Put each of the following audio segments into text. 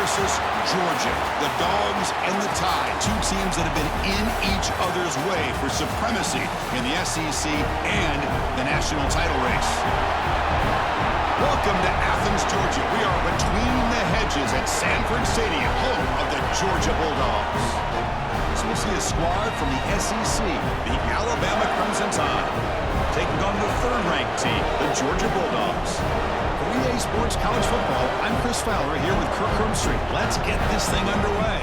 versus Georgia. The Dogs and the Tide, two teams that have been in each other's way for supremacy in the SEC and the national title race. Welcome to Athens, Georgia. We are between the hedges at Sanford Stadium, home of the Georgia Bulldogs. So we'll see a squad from the SEC, the Alabama Crimson Tide, taking on the third-ranked team, the Georgia Bulldogs. For EA Sports College Football, I'm Chris Fowler here with Kirk Herbstreit. Let's get this thing underway.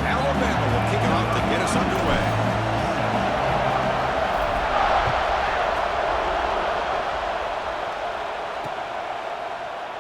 Alabama will kick it off to get us underway.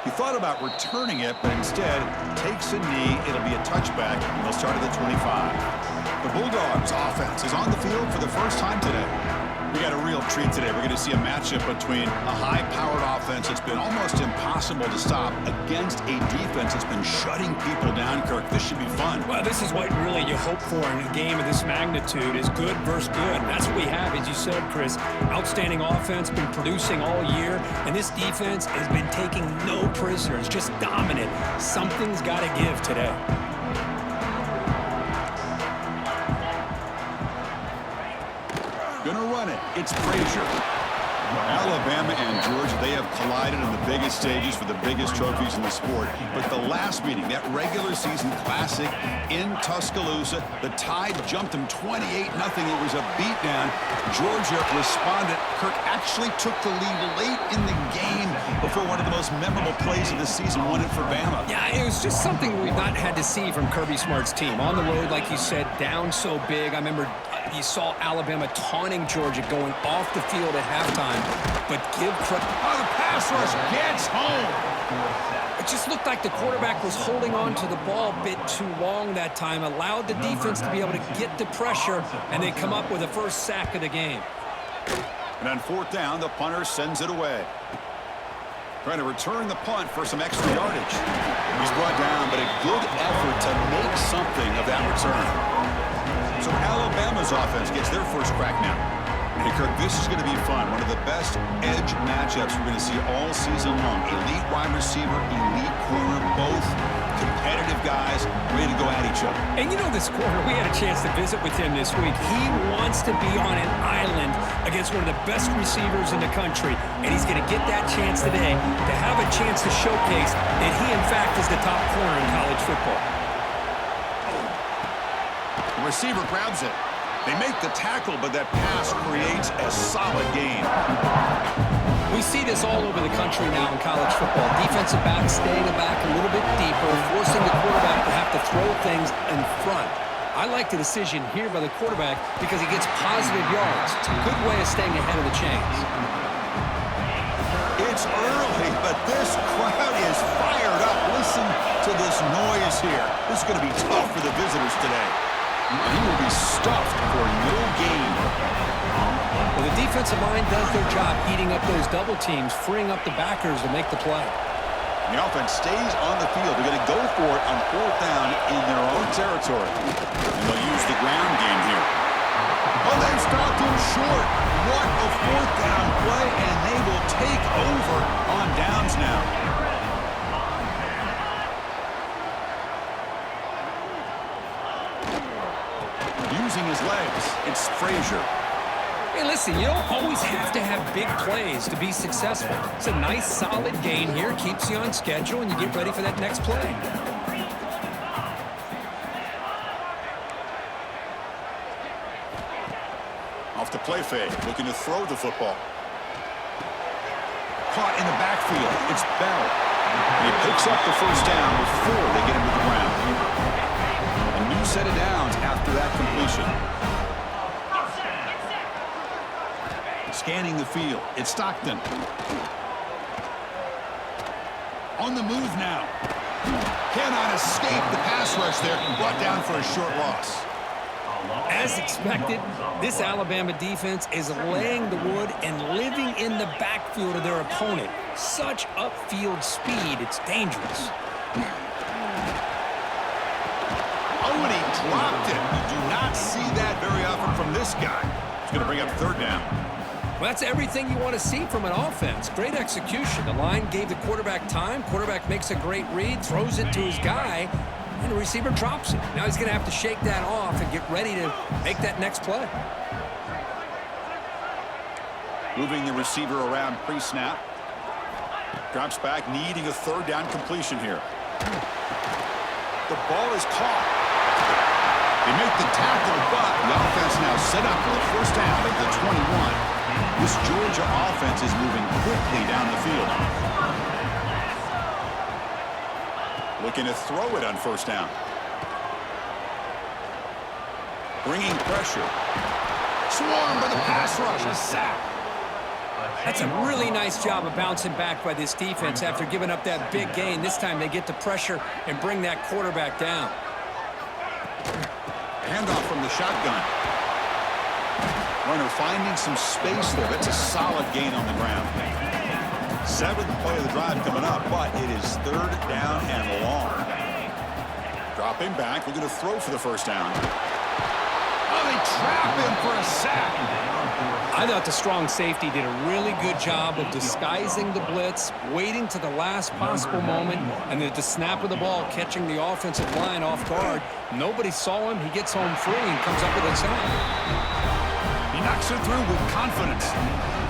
He thought about returning it, but instead takes a knee. It'll be a touchback, and they'll start at the 25. The Bulldogs offense is on the field for the first time today. We got a real treat today. We're going to see a matchup between a high-powered offense that's been almost impossible to stop against a defense that's been shutting people down, Kirk. This should be fun. Well, this is what really you hope for in a game of this magnitude is good versus good. And that's what we have, as you said, Chris. Outstanding offense, been producing all year, and this defense has been taking no prisoners, just dominant. Something's got to give today. Gonna run it. It's Frazier. Alabama and Georgia, they have collided in the biggest stages for the biggest trophies in the sport. But the last meeting, that regular season classic in Tuscaloosa, the Tide jumped them 28-0. It was a beatdown. Georgia responded. Kirk actually took the lead late in the game before one of the most memorable plays of the season won it for Bama. Yeah, it was just something we've not had to see from Kirby Smart's team. On the road, like you said, down so big. I remember you saw Alabama taunting Georgia going off the field at halftime. But give credit. Oh, the pass rush gets home. It just looked like the quarterback was holding on to the ball a bit too long that time, allowed the defense to be able to get the pressure, and they come up with the first sack of the game. And on fourth down, the punter sends it away. Trying to return the punt for some extra yardage. He's brought down, but a good effort to make something of that return. So Alabama's offense gets their first crack now. Hey, Kirk, this is going to be fun. One of the best edge matchups we're going to see all season long. Elite wide receiver, elite corner, both competitive guys ready to go at each other. And you know this corner, we had a chance to visit with him this week. He wants to be on an island against one of the best receivers in the country. And he's going to get that chance today to have a chance to showcase that he, in fact, is the top corner in college football. The receiver grabs it. They make the tackle, but that pass creates a solid gain. We see this all over the country now in college football. Defensive backs staying back a little bit deeper, forcing the quarterback to have to throw things in front. I like the decision here by the quarterback because he gets positive yards. It's a good way of staying ahead of the chains. It's early, but this crowd is fired up. Listen to this noise here. This is going to be tough for the visitors today. He will be stuffed for no gain. Well, the defensive line does their job eating up those double teams, freeing up the backers to make the play. The offense stays on the field. They're going to go for it on fourth down in their own territory. And they'll use the ground game here. Oh, they stopped him short. What a fourth down play, and they will take over on downs now. Using his legs, it's Frazier. Hey, listen, you don't always have to have big plays to be successful. It's a nice, solid gain here, keeps you on schedule, and you get ready for that next play. Off the play fake, looking to throw the football. Caught in the backfield, it's Bell. And he picks up the first down before they get him to the ground. A new set of downs after that completion. Scanning the field, it's Stockton. On the move now. Cannot escape the pass rush there, brought down for a short loss. As expected, this Alabama defense is laying the wood and living in the backfield of their opponent. Such upfield speed, it's dangerous. Oh, and he dropped it. You do not see that very often from this guy. He's going to bring up third down. Well, that's everything you want to see from an offense. Great execution. The line gave the quarterback time. Quarterback makes a great read, throws it to his guy, and the receiver drops it. Now he's going to have to shake that off and get ready to make that next play. Moving the receiver around pre-snap. Drops back, needing a third down completion here. The ball is caught. They make the tackle, but the offense now set up for the first down at the 21. This Georgia offense is moving quickly down the field. Looking to throw it on first down. Bringing pressure. Swarmed by the pass rush. A sack. That's a really nice job of bouncing back by this defense after giving up that big gain. This time they get the pressure and bring that quarterback down. Handoff from the shotgun. Runner finding some space there. That's a solid gain on the ground. Seventh play of the drive coming up, but it is third down and long. Dropping back, looking to throw for the first down. Oh, they trap him for a sack. I thought the strong safety did a really good job of disguising the blitz, waiting to the last possible moment, and at the snap of the ball, catching the offensive line off guard. Nobody saw him. He gets home free and comes up with a sack. He knocks it through with confidence.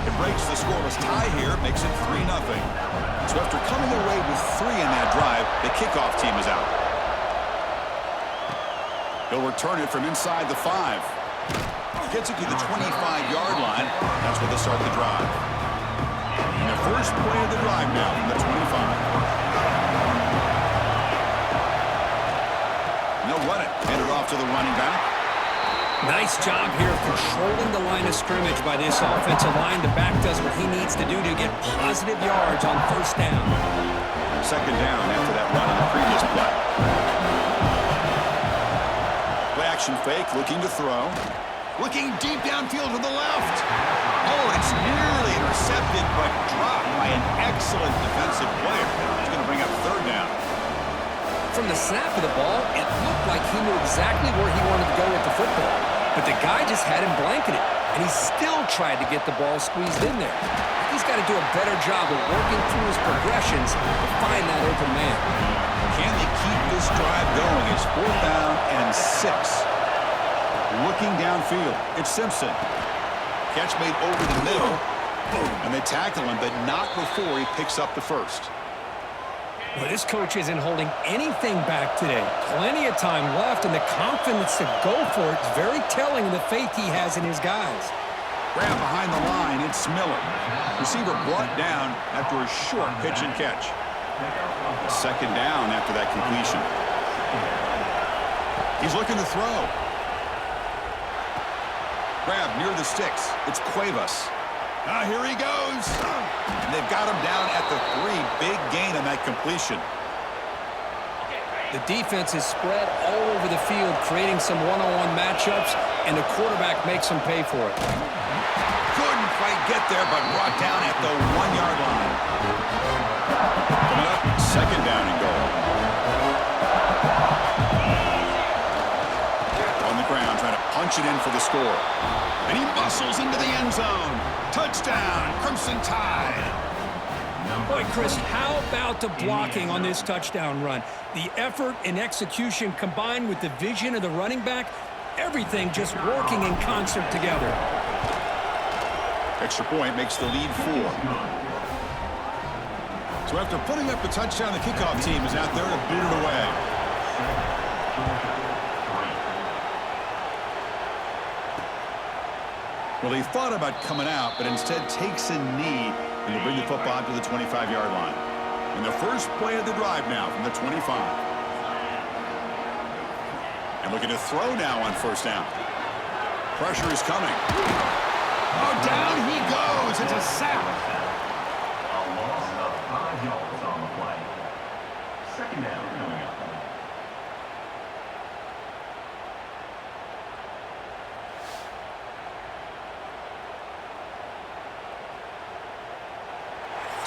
It breaks the scoreless tie here, makes it 3-0. So after coming away with 3 in that drive, the kickoff team is out. He'll return it from inside the 5. Gets it to the 25-yard line. That's where they start the drive. And the first play of the drive now from the 25. They'll run it. Hand it off to the running back. Nice job here of controlling the line of scrimmage by this offensive line. The back does what he needs to do to get positive yards on first down. Second down after that run on the previous play. Play action fake, looking to throw. Looking deep downfield to the left. Oh, it's nearly intercepted, but dropped by an excellent defensive player. It's going to bring up third down. From the snap of the ball, it looked like he knew exactly where he wanted to go with the football. But the guy just had him blanketed, and he still tried to get the ball squeezed in there. He's got to do a better job of working through his progressions to find that open man. Can they keep this drive going? It's 4th down and 6. Looking downfield, it's Simpson. Catch made over the middle, and they tackle him, but not before he picks up the first. Well, this coach isn't holding anything back today. Plenty of time left, and the confidence to go for it is very telling of the faith he has in his guys. Grab behind the line, it's Miller. Receiver brought down after a short pitch and catch. Second down after that completion. He's looking to throw. Grab near the sticks. It's Cuevas. Here he goes. And they've got him down at the 3. Big gain on that completion. The defense is spread all over the field, creating some one-on-one matchups, and the quarterback makes them pay for it. Couldn't quite get there, but brought down at the 1-yard line. Coming up, second down and goal. On the ground, trying to punch it in for the score. And he muscles into the end zone. Touchdown, Crimson Tide. Boy, Chris, how about the blocking on this touchdown run? The effort and execution combined with the vision of the running back, everything just working in concert together. Extra point makes the lead 4. So after putting up the touchdown, the kickoff team is out there to boot it away. Well, he thought about coming out, but instead takes a knee and will bring the football to the 25-yard line. And the first play of the drive now from the 25. And looking to throw now on first down. Pressure is coming. Oh, down he goes. It's a sack. A loss of 5 yards on the play. Second down coming up.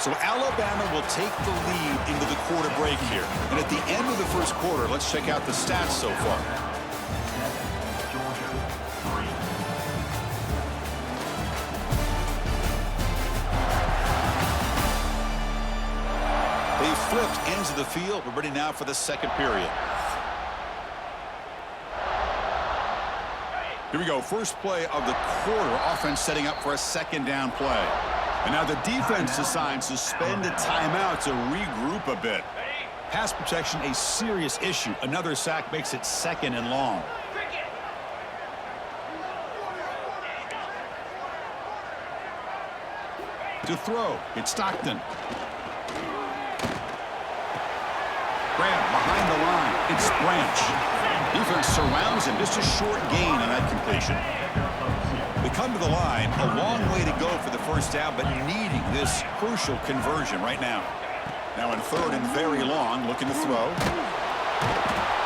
So Alabama will take the lead into the quarter break here. And at the end of the first quarter, let's check out the stats so far. Georgia 3. both ends of the field. We're ready now for the second period. Here we go. First play of the quarter. Offense setting up for a second down play. And now the defense decides to spend a timeout to regroup a bit. Pass protection, a serious issue. Another sack makes it second and long. To throw, it's Stockton. Grab behind the line, it's Branch. Defense surrounds him, just a short gain on that completion. They come to the line, a long way to go for the first down, but needing this crucial conversion right now. Now in third and very long, looking to throw.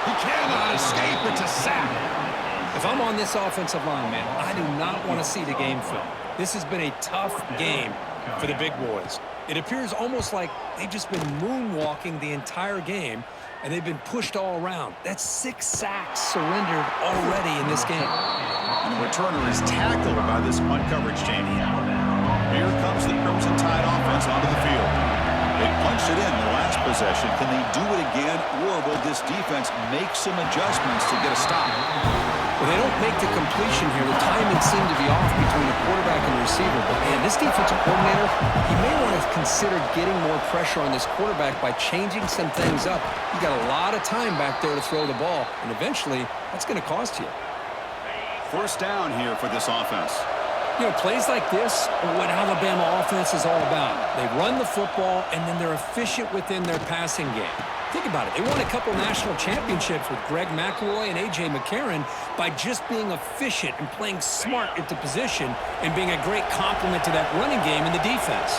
He cannot escape, it's a sack. If I'm on this offensive line, man, I do not want to see the game film. This has been a tough game for the big boys. It appears almost like they've just been moonwalking the entire game, and they've been pushed all around. That's 6 sacks surrendered already in this game. And the returner is tackled by this punt coverage team. Here comes the Crimson Tide offense onto the field. They punched it in the last possession. Can they do it again, or will this defense make some adjustments to get a stop? Well, they don't make the completion here. The timing seemed to be off between the quarterback and the receiver. But, man, this defensive coordinator, he may want to consider getting more pressure on this quarterback by changing some things up. You got a lot of time back there to throw the ball, and eventually that's going to cost you. First down here for this offense. You know, plays like this are what Alabama offense is all about. They run the football, and then they're efficient within their passing game. Think about it. They won a couple national championships with Greg McElroy and A.J. McCarron by just being efficient and playing smart at the position and being a great complement to that running game in the defense.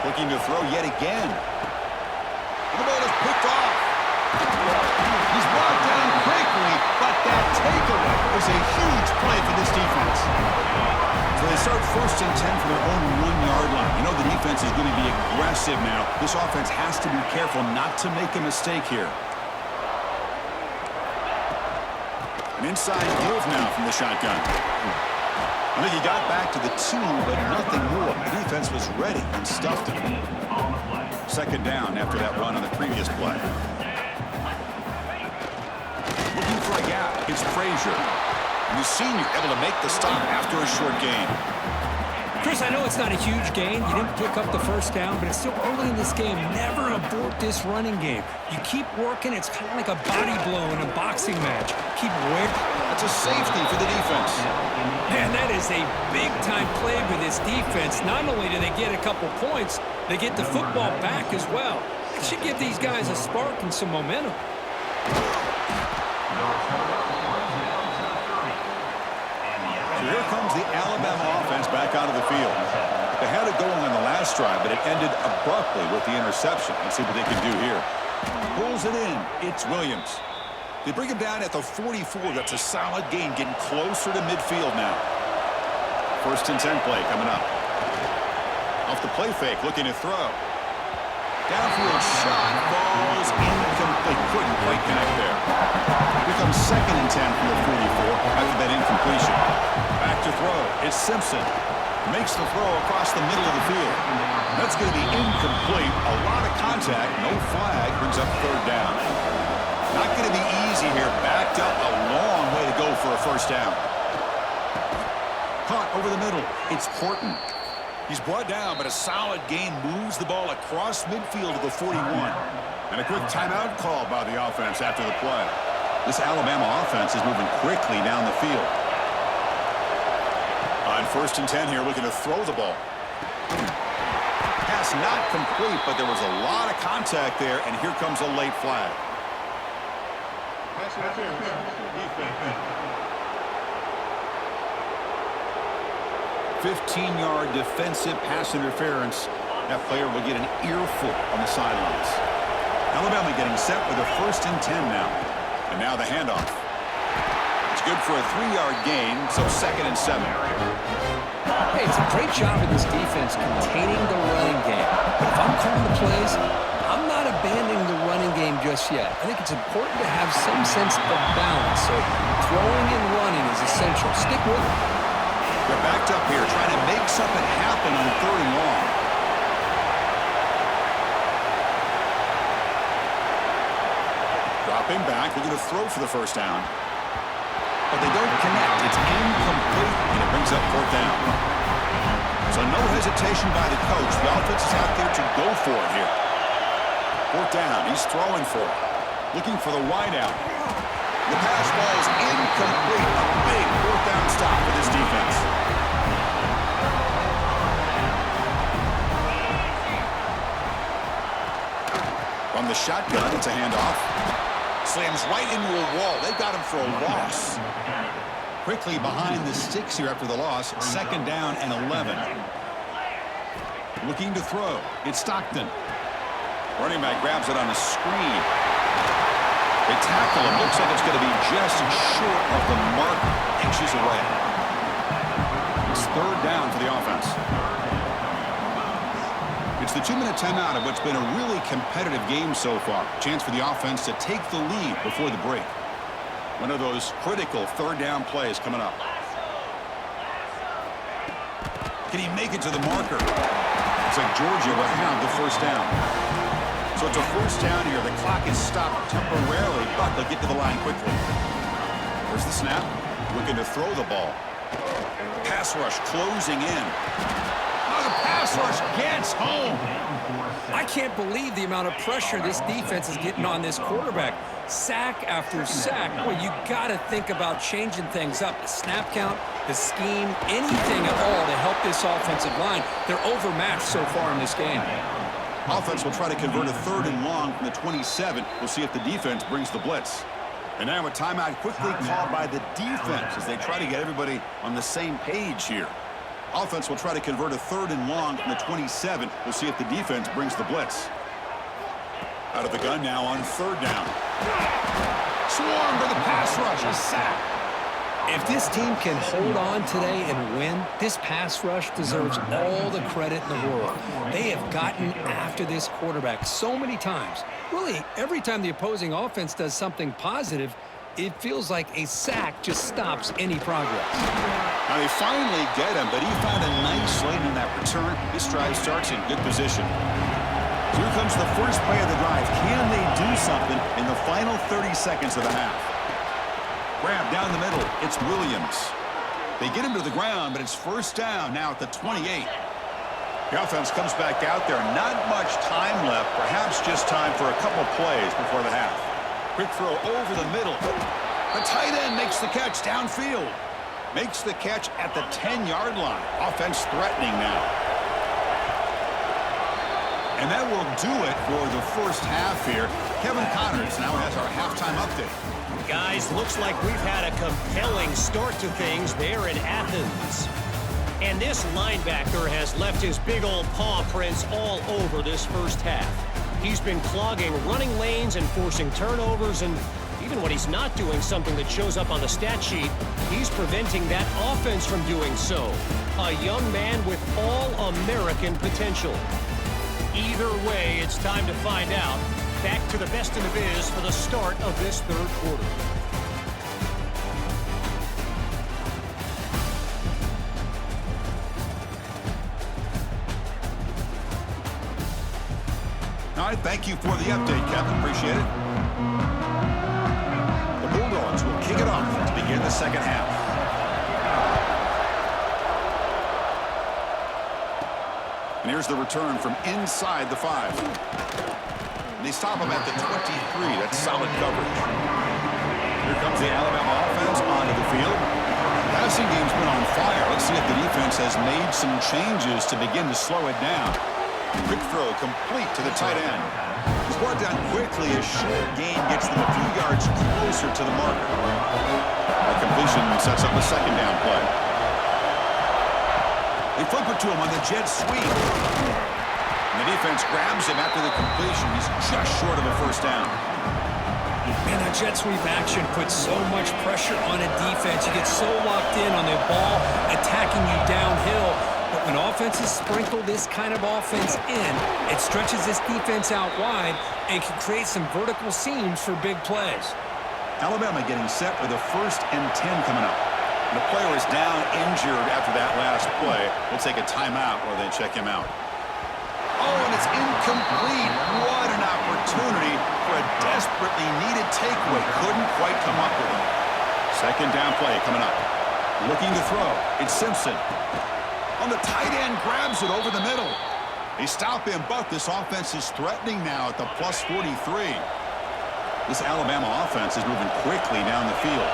Looking to throw yet again. And the ball is picked off. He's brought down quickly, but that takeaway is a huge play for this defense. So they start first and 10 from their own 1-yard line. You know the defense is going to be aggressive now. This offense has to be careful not to make a mistake here. An inside give now from the shotgun. I think he got back to the 2, but nothing more. The defense was ready and stuffed him. Second down after that run on the previous play. Looking for a gap. It's Frazier. And the senior able to make the stop after a short gain. Chris, I know it's not a huge gain. You didn't pick up the first down, but it's still early in this game. Never abort this running game. You keep working. It's kind of like a body blow in a boxing match. Keep working. That's a safety for the defense. Man, that is a big-time play for this defense. Not only do they get a couple points, they get the football back as well. It should give these guys a spark and some momentum. So here comes the Alabama offense back onto the field. They had it going on the last drive, but it ended abruptly with the interception. Let's see what they can do here. Pulls it in. It's Williams. They bring him down at the 44. That's a solid gain, getting closer to midfield now. First and 10 play coming up. Off the play fake, looking to throw. Downfield shot falls incomplete. Couldn't quite connect there. Here comes second and 10 from the 44 after that incompletion. Back to throw. It's Simpson. Makes the throw across the middle of the field. That's going to be incomplete. A lot of contact. No flag. Brings up third down. Not going to be easy here. Backed up a long way to go for a first down. Caught over the middle. It's Horton. He's brought down, but a solid gain moves the ball across midfield to the 41. And a quick timeout call by the offense after the play. This Alabama offense is moving quickly down the field. On first and 10 here, looking to throw the ball. Pass not complete, but there was a lot of contact there, and here comes a late flag. 15-yard defensive pass interference. That player will get an earful on the sidelines. Alabama getting set with a first and 10 now. And now the handoff. It's good for a 3-yard gain, so second and 7. Hey, it's a great job of this defense containing the running game. But if I'm calling the plays, I'm not abandoning the running game just yet. I think it's important to have some sense of balance. So throwing and running is essential. Stick with it. They're backed up here, trying to make something happen on third and long. Dropping back, looking to throw for the first down. But they don't connect. It's incomplete, and it brings up fourth down. So no hesitation by the coach. The offense is out there to go for it here. Fourth down. He's throwing for it. Looking for the wide out. The pass ball is incomplete. A big fourth down stop for this defense. From the shotgun, it's a handoff. Slams right into a wall. They've got him for a loss. Quickly behind the sticks here after the loss. Second down and 11. Looking to throw. It's Stockton. Running back grabs it on a screen. They tackle him. Looks like it's going to be just short of the mark. Inches away. It's third down for the offense. It's the 2-minute timeout of what's been a really competitive game so far. Chance for the offense to take the lead before the break. One of those critical third down plays coming up. Can he make it to the marker? It's like Georgia will have the first down. So it's a first down here. The clock is stopped temporarily, but they'll get to the line quickly. There's the snap. Looking to throw the ball. Pass rush closing in. The pass rush gets home. I can't believe the amount of pressure this defense is getting on this quarterback. Sack after sack. Well, you got to think about changing things up. The snap count, the scheme, anything at all to help this offensive line. They're overmatched so far in this game. Offense will try to convert a third and long from the 27. We'll see if the defense brings the blitz. And now a timeout quickly called by the defense as they try to get everybody on the same page here. Offense will try to convert a third and long from the 27. We'll see if the defense brings the blitz. Out of the gun now on third down. Swarm for the pass rush. A sack. If this team can hold on today and win, this pass rush deserves all the credit in the world. They have gotten after this quarterback so many times. Really, every time the opposing offense does something positive, it feels like a sack just stops any progress. Now they finally get him, but he found a nice lane in that return. This drive starts in good position. So here comes the first play of the drive. Can they do something in the final 30 seconds of the half? Grab down the middle. It's Williams. They get him to the ground, but it's first down now at the 28. The offense comes back out there. Not much time left. Perhaps just time for a couple plays before the half. Quick throw over the middle. The tight end makes the catch downfield. Makes the catch at the 10-yard line. Offense threatening now. And that will do it for the first half here. Kevin Connors now has our halftime update. Guys, looks like we've had a compelling start to things there in Athens. And this linebacker has left his big old paw prints all over this first half. He's been clogging running lanes and forcing turnovers, and even when he's not doing something that shows up on the stat sheet, he's preventing that offense from doing so. A young man with all-American potential. Either way, it's time to find out. Back to the best in the biz for the start of this third quarter. All right, thank you for the update, Kevin. Appreciate it. The Bulldogs will kick it off to begin the second half. And here's the return from inside the 5. And they stop him at the 23. That's solid coverage. Here comes the Alabama offense onto the field. Passing game's been on fire. Let's see if the defense has made some changes to begin to slow it down. Quick throw complete to the tight end. He's brought down quickly. A short gain gets them a few yards closer to the marker. The completion sets up a second down play. They flip it to him on the jet sweep. And the defense grabs him after the completion. He's just short of a first down. Man, that jet sweep action puts so much pressure on a defense. You get so locked in on the ball attacking you downhill. But when offenses sprinkle this kind of offense in, it stretches this defense out wide and can create some vertical seams for big plays. Alabama getting set for the 1st and 10 coming up. And the player is down injured after that last play. We'll take a timeout while they check him out. Oh, and it's incomplete. What an opportunity opportunity for a desperately needed takeaway. Couldn't quite come up with it. Second down play coming up. Looking to throw. It's Simpson. On the tight end, grabs it over the middle. They stop him, but this offense is threatening now at the plus 43. This Alabama offense is moving quickly down the field.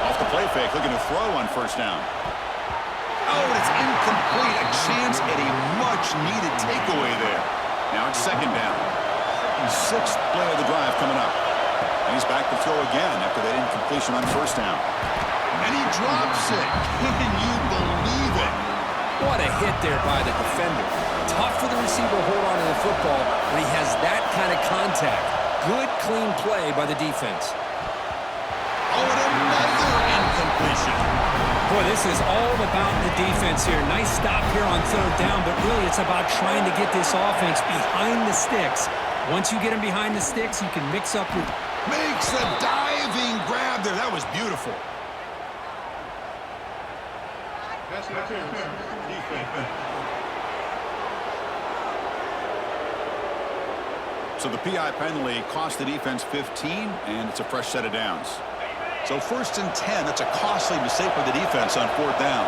Off the play fake, looking to throw on first down. Oh, it's incomplete. A chance at a much-needed takeaway there. Now it's second down. Sixth play of the drive coming up. And he's back to throw again after that incompletion on first down. And he drops it. Can you believe it? What a hit there by the defender. Tough for the receiver to hold on to the football when he has that kind of contact. Good, clean play by the defense. Oh, and another incompletion. Boy, this is all about the defense here. Nice stop here on third down, but really it's about trying to get this offense behind the sticks. Once you get them behind the sticks, you can mix up your... Makes a diving grab there. That was beautiful. So the PI penalty cost the defense 15, and it's a fresh set of downs. So first and 10, that's a costly mistake for the defense on fourth down.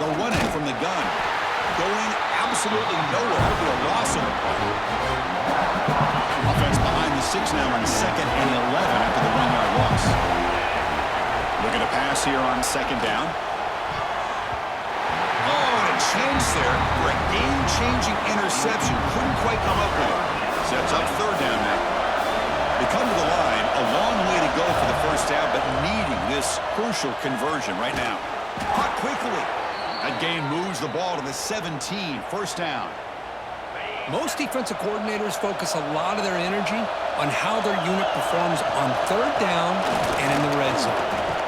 They're running from the gun. Going absolutely nowhere. That'll be a loss on the play. Offense behind the 6 now on second and 11 after the 1-yard loss. Looking to pass here on second down. Oh, and a chance there for a game-changing interception. Couldn't quite come up with it. Sets up third down now. They come to the line, a long way to go for the first down, but needing this crucial conversion right now. Caught quickly. That gain moves the ball to the 17, first down. Most defensive coordinators focus a lot of their energy on how their unit performs on third down and in the red zone.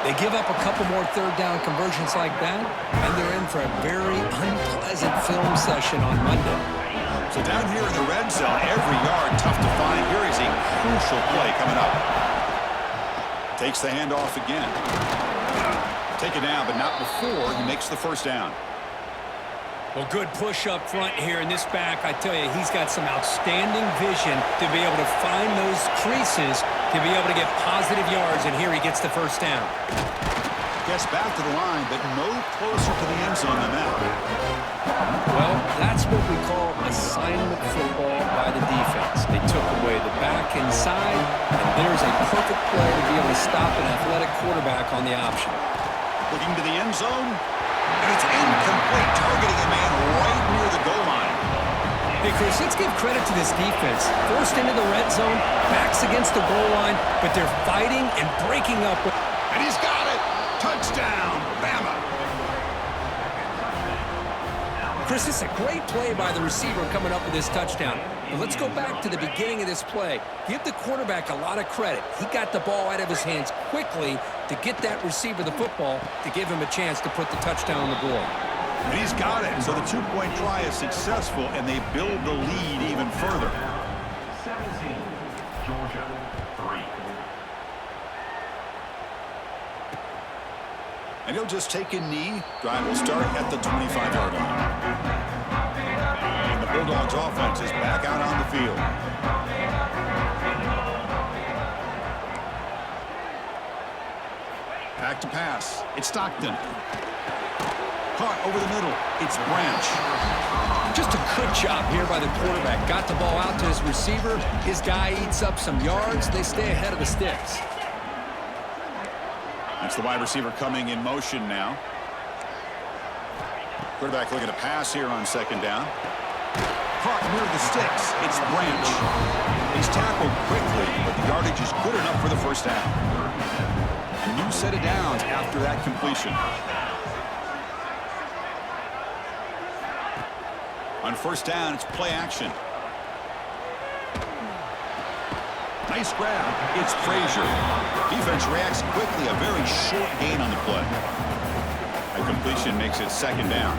They give up a couple more third down conversions like that, and they're in for a very unpleasant film session on Monday. So down here in the red zone, every yard tough to find. Here is a crucial play coming up. Takes the handoff again. Taken down, but not before he makes the first down. Well, good push up front here in this back. I tell you, he's got some outstanding vision to be able to find those creases, to be able to get positive yards, and here he gets the first down. Gets back to the line, but no closer to the end zone than that. Well, that's what we call assignment football by the defense. They took away the back inside, and there's a perfect play to be able to stop an athletic quarterback on the option. Looking to the end zone, and it's incomplete, targeting a man right near the goal line. Hey, Chris, let's give credit to this defense. Forced into the red zone, backs against the goal line, but they're fighting and breaking up. And he's got it! Touchdown, Bama! Chris, this is a great play by the receiver coming up with this touchdown. But let's go back to the beginning of this play. Give the quarterback a lot of credit. He got the ball out of his hands quickly to get that receiver the football to give him a chance to put the touchdown on the board. And he's got it. So the two-point try is successful, and they build the lead even further. 17, Georgia, 3. And he'll just take a knee. Drive will start at the 25-yard line. And the Bulldogs offense is back out on the field. Back to pass. It's Stockton. Caught over the middle. It's Branch. Just a good job here by the quarterback. Got the ball out to his receiver. His guy eats up some yards. They stay ahead of the sticks. That's the wide receiver coming in motion now. Quarterback looking to pass here on second down. Caught near the sticks. It's Branch. He's tackled quickly, but the yardage is good enough for the first down. A new set of downs after that completion. On first down, it's play action. Nice grab. It's Frazier. Defense reacts quickly. A very short gain on the play. A completion makes it second down.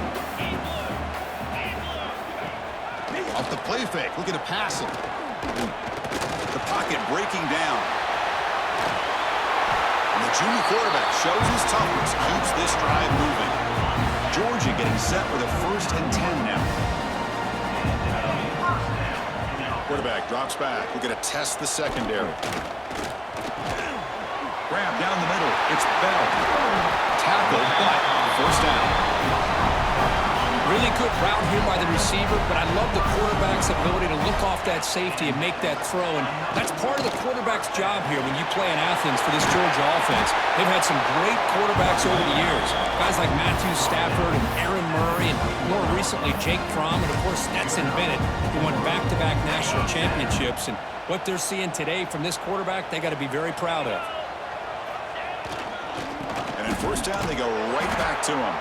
Off the play fake. Looking to pass it. The pocket breaking down. And the junior quarterback shows his toughness. Keeps this drive moving. Georgia getting set for the 1st and 10 now. Quarterback drops back. We're going to test the secondary. Grab down the middle. It's Bell. Tackle, but first down. Really good route here by the receiver, but I love the quarterback's ability to look off that safety and make that throw. And that's part of the quarterback's job here when you play in Athens for this Georgia offense. They've had some great quarterbacks over the years. Guys like Matthew Stafford and Aaron Murray, and more recently Jake Fromm, and of course Stetson Bennett, who won back-to-back national championships. And what they're seeing today from this quarterback, they got to be very proud of. And in first down, they go right back to him.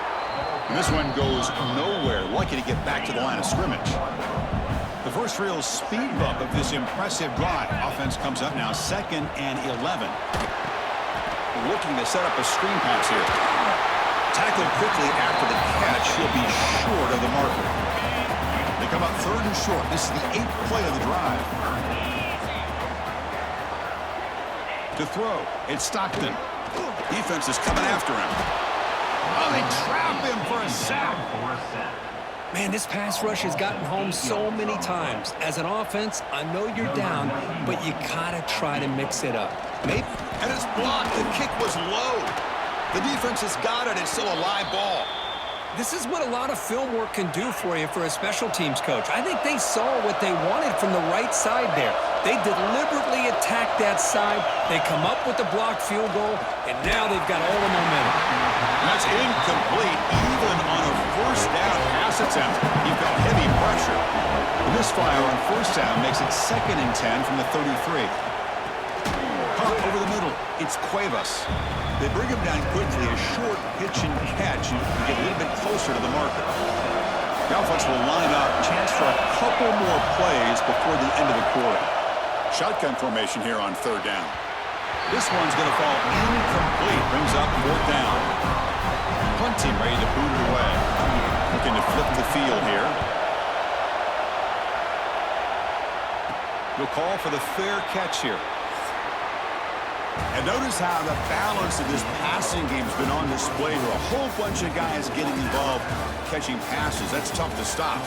And this one goes nowhere. Lucky to get back to the line of scrimmage. The first real speed bump of this impressive drive. Offense comes up now 2nd and 11. Looking to set up a screen pass here. Tackled quickly after the catch. He'll be short of the marker. They come up 3rd and short. This is the 8th play of the drive. To throw, it's Stockton. Defense is coming after him. Oh, they trap him for a sack. Man, this pass rush has gotten home so many times. As an offense, I know you're down, but you gotta try to mix it up. Maybe. And it's blocked. The kick was low. The defense has got it. It's still a live ball. This is what a lot of film work can do for you for a special teams coach. I think they saw what they wanted from the right side there. They deliberately attacked that side. They come up with the blocked field goal, and now they've got all the momentum. That's incomplete. Even on a first down pass attempt, you've got heavy pressure. The misfire on first down makes it 2nd and 10 from the 33. Pump over the middle. It's Cuevas. They bring him down quickly. A short pitch and catch. You can get a little bit closer to the marker. The offense will line up. Chance for a couple more plays before the end of the quarter. Shotgun formation here on 3rd down. This one's going to fall incomplete. Brings up 4th down. Punting ready to boot it away. Looking to flip the field here. We'll call for the fair catch here. And notice how the balance of this passing game has been on display here. A whole bunch of guys getting involved catching passes. That's tough to stop.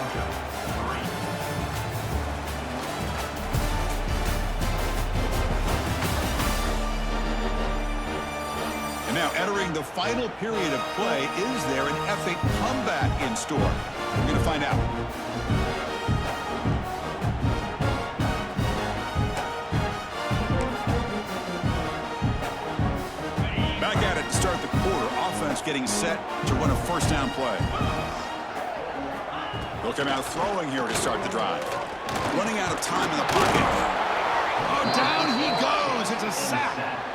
And now entering the final period of play, is there an epic comeback in store? We're going to find out. Back at it to start the quarter. Offense getting set to run a first down play. They'll come out throwing here to start the drive. Running out of time in the pocket. Oh, down he goes. It's a sack.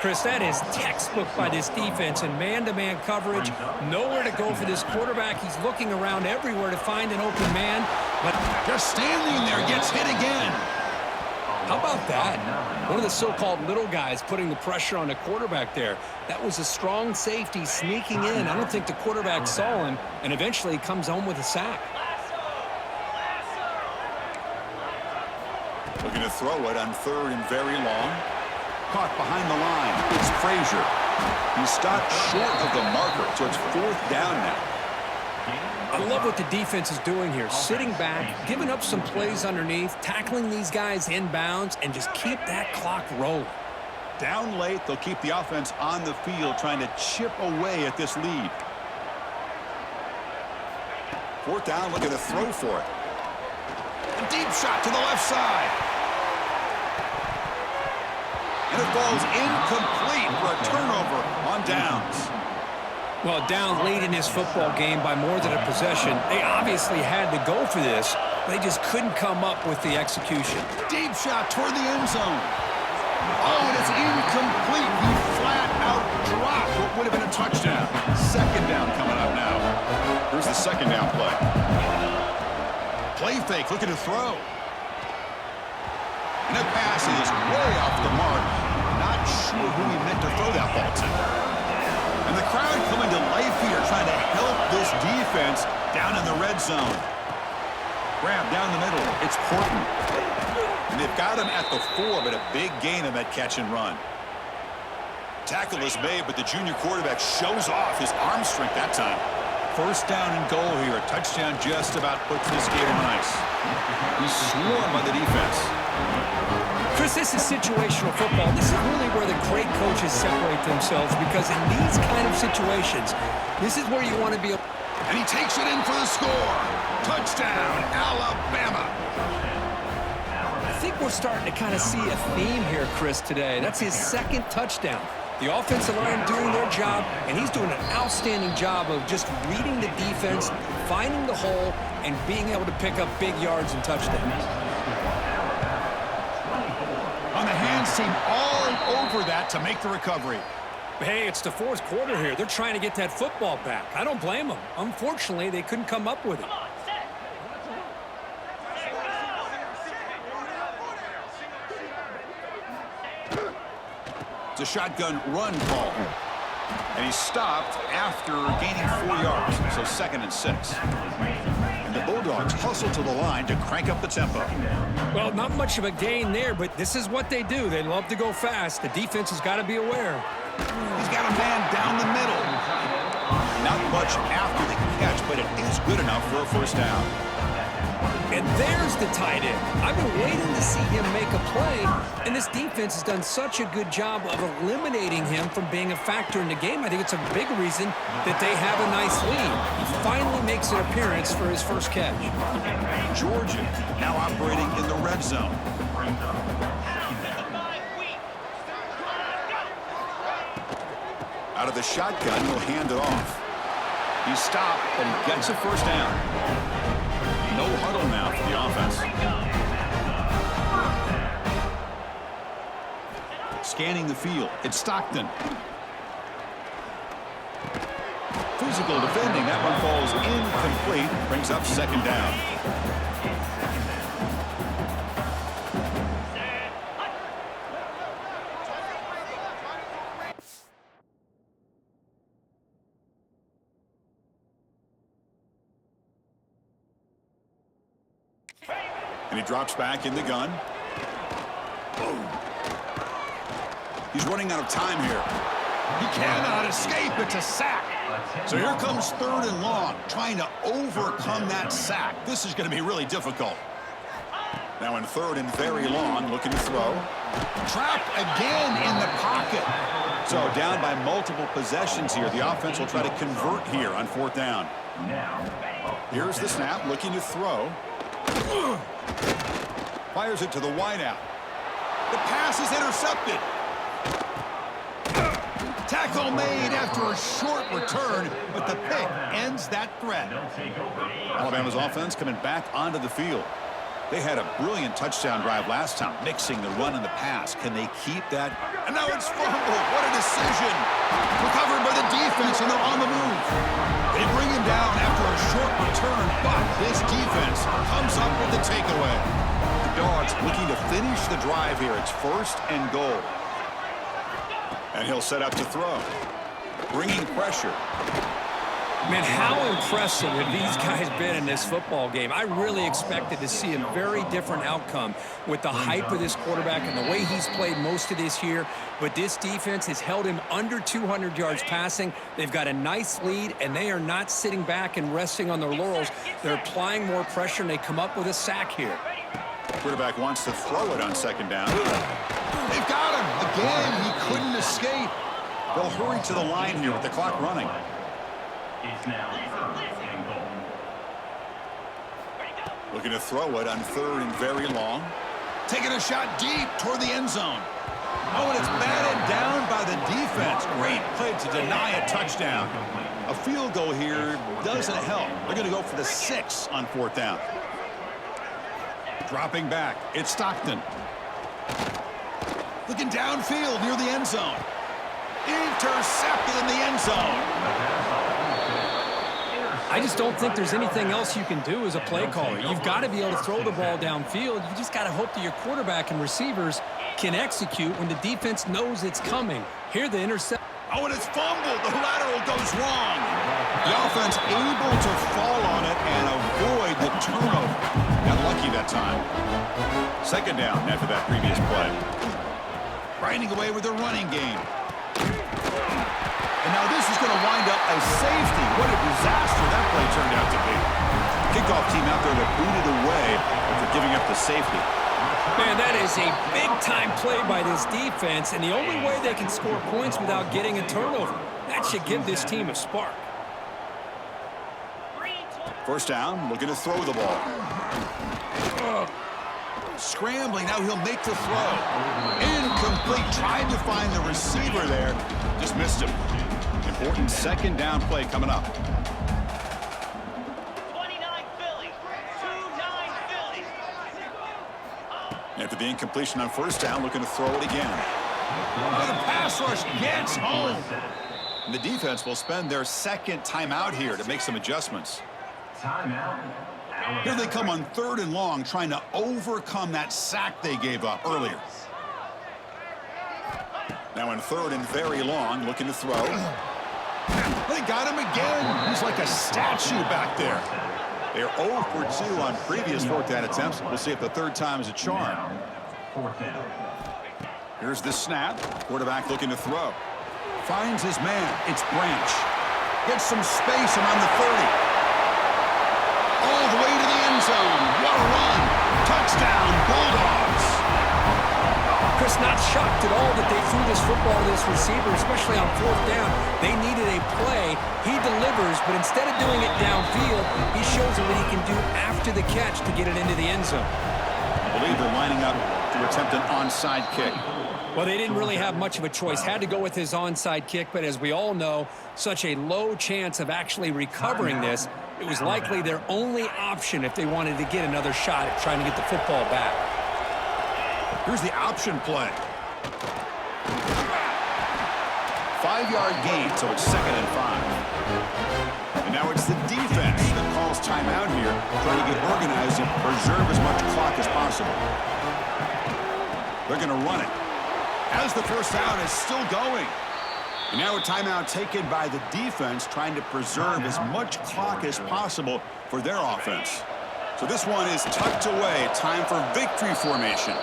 Chris, that is textbook by this defense in man-to-man coverage. Nowhere to go for this quarterback. He's looking around everywhere to find an open man, but just standing there, gets hit again. How about that? One of the so-called little guys putting the pressure on the quarterback there. That was a strong safety sneaking in. I don't think the quarterback saw him, and eventually comes home with a sack. Looking to throw it on 3rd and very long. Caught behind the line. It's Frazier. He stopped short of the marker, so it's 4th down now. I love what the defense is doing here. Sitting back, giving up some plays underneath, tackling these guys inbounds, and just keep that clock rolling. Down late, they'll keep the offense on the field, trying to chip away at this lead. 4th down, looking to throw for it. A deep shot to the left side. And it falls incomplete for a turnover on downs. Well, down late in this football game by more than a possession, they obviously had to go for this. They just couldn't come up with the execution. Deep shot toward the end zone. Oh, and it's incomplete. He flat out dropped what would have been a touchdown. 2nd down coming up now. Here's the 2nd down play. Play fake, looking to throw. And that pass is way off the mark. Not sure who he meant to throw that ball to. And the crowd coming to life here, trying to help this defense down in the red zone. Grab down the middle. It's Horton. And they've got him at the 4, but a big gain on that catch and run. Tackle is made, but the junior quarterback shows off his arm strength that time. First down and goal here. A touchdown just about puts this game on ice. He's swarmed by the defense. Chris, this is situational football. This is really where the great coaches separate themselves, because in these kind of situations, this is where you want to be. And he takes it in for the score. Touchdown, Alabama. I think we're starting to kind of see a theme here, Chris, today. That's his second touchdown. The offensive line doing their job, and he's doing an outstanding job of just reading the defense, finding the hole, and being able to pick up big yards and touchdowns. On the hands team all over that to make the recovery. Hey, it's the fourth quarter here. They're trying to get that football back. I don't blame them. Unfortunately, they couldn't come up with it. It's a shotgun run call. And he's stopped after gaining 4 yards. So 2nd and 6. And the Bulldogs hustle to the line to crank up the tempo. Well, not much of a gain there, but this is what they do. They love to go fast. The defense has got to be aware. He's got a man down the middle. Not much after the catch, but it is good enough for a first down. And there's the tight end. I've been waiting to see him make a play, and this defense has done such a good job of eliminating him from being a factor in the game. I think it's a big reason that they have a nice lead. He finally makes an appearance for his first catch. Georgia now operating in the red zone. Out of the shotgun, he'll hand it off. He's stopped, but he gets a first down. No huddle now for the offense. Scanning the field, it's Stockton. Physical defending, that one falls incomplete, brings up 2nd down. And he drops back in the gun. Boom. He's running out of time here. He cannot escape. It's a sack. So here comes 3rd and long, trying to overcome that sack. This is going to be really difficult. Now in 3rd and very long, looking to throw. Trapped again in the pocket. So down by multiple possessions here. The offense will try to convert here on 4th down. Here's the snap, looking to throw. Fires it to the wideout. The pass is intercepted. Tackle made after a short return, but the pick ends that threat. Alabama's offense coming back onto the field. They had a brilliant touchdown drive last time, mixing the run and the pass. Can they keep that? And now it's fumbled. What a decision. Recovered by the defense, and they're on the move. They bring him down after a short return, but this defense comes up with the takeaway. The Dogs looking to finish the drive here. It's 1st and goal. And he'll set up to throw. Bringing pressure. Man, how impressive have these guys been in this football game? I really expected to see a very different outcome with the hype of this quarterback and the way he's played most of this year. But this defense has held him under 200 yards passing. They've got a nice lead, and they are not sitting back and resting on their laurels. They're applying more pressure, and they come up with a sack here. Quarterback wants to throw it on 2nd down. They've got him. Again, he couldn't escape. They'll hurry to the line here with the clock running. It's now 3rd and goal. Looking to throw it on 3rd and very long. Taking a shot deep toward the end zone. Oh, and it's batted down by the defense. Great play to deny a touchdown. A field goal here doesn't help. They're going to go for the 6 on 4th down. Dropping back, it's Stockton. Looking downfield near the end zone. Intercepted in the end zone. I just don't think there's anything else you can do as a play caller. You've got to be able to throw the ball downfield. You just got to hope that your quarterback and receivers can execute when the defense knows it's coming. Here the intercept. Oh, and it's fumbled. The lateral goes wrong. The offense able to fall on it and avoid the turnover. Got lucky that time. 2nd down after that previous play. Grinding away with their running game. And now this is going to wind up a safety. What a disaster play turned out to be. Kickoff team out there to boot it away after giving up the safety. Man, that is a big-time play by this defense, and the only way they can score points without getting a turnover. That should give this team a spark. First down, looking to throw the ball. Scrambling, now he'll make the throw. Incomplete, tried to find the receiver there. Just missed him. Important second down play coming up. 29 Phillies. 2-9 Phillies. After the incompletion on first down, looking to throw it again. The pass rush gets home. And the defense will spend their second timeout here to make some adjustments. Timeout. Here they come on 3rd and long, trying to overcome that sack they gave up earlier. Now on 3rd and very long, looking to throw. They got him again. He's like a statue back there. They're 0 for 2 on previous 4th down attempts. We'll see if the 3rd time is a charm. 4th down. Here's the snap. Quarterback looking to throw. Finds his man. It's Branch. Gets some space around the 30. All the way to the end zone. What a run. Touchdown, Bulldogs. Chris, not shocked at all that they threw this football to this receiver, especially on 4th down. They needed a play. He delivers, but instead of doing it downfield, he shows them what he can do after the catch to get it into the end zone. I believe they're lining up to attempt an onside kick. Well, they didn't really have much of a choice. Had to go with his onside kick, but as we all know, such a low chance of actually recovering this. It was likely their only option if they wanted to get another shot at trying to get the football back. Here's the option play. 5-yard gain, so it's 2nd and 5. And now it's the defense that calls timeout here, trying to get organized and preserve as much clock as possible. They're going to run it. As the first down is still going. And now a timeout taken by the defense, trying to preserve as much clock as possible for their offense. So this one is tucked away. Time for victory formation.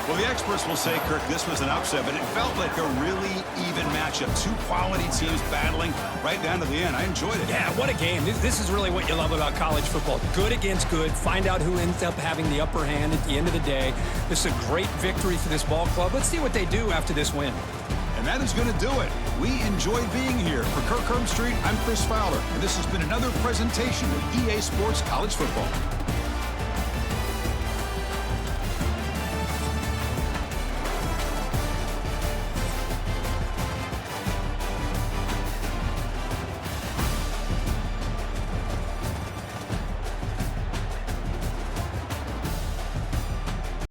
Well, the experts will say, Kirk, this was an upset, but it felt like a really even matchup. 2 quality teams battling right down to the end. I enjoyed it. Yeah, what a game. This is really what you love about college football. Good against good. Find out who ends up having the upper hand at the end of the day. This is a great victory for this ball club. Let's see what they do after this win. And that is going to do it. We enjoyed being here. For Kirk Herbstreit, I'm Chris Fowler, and this has been another presentation of EA Sports College Football.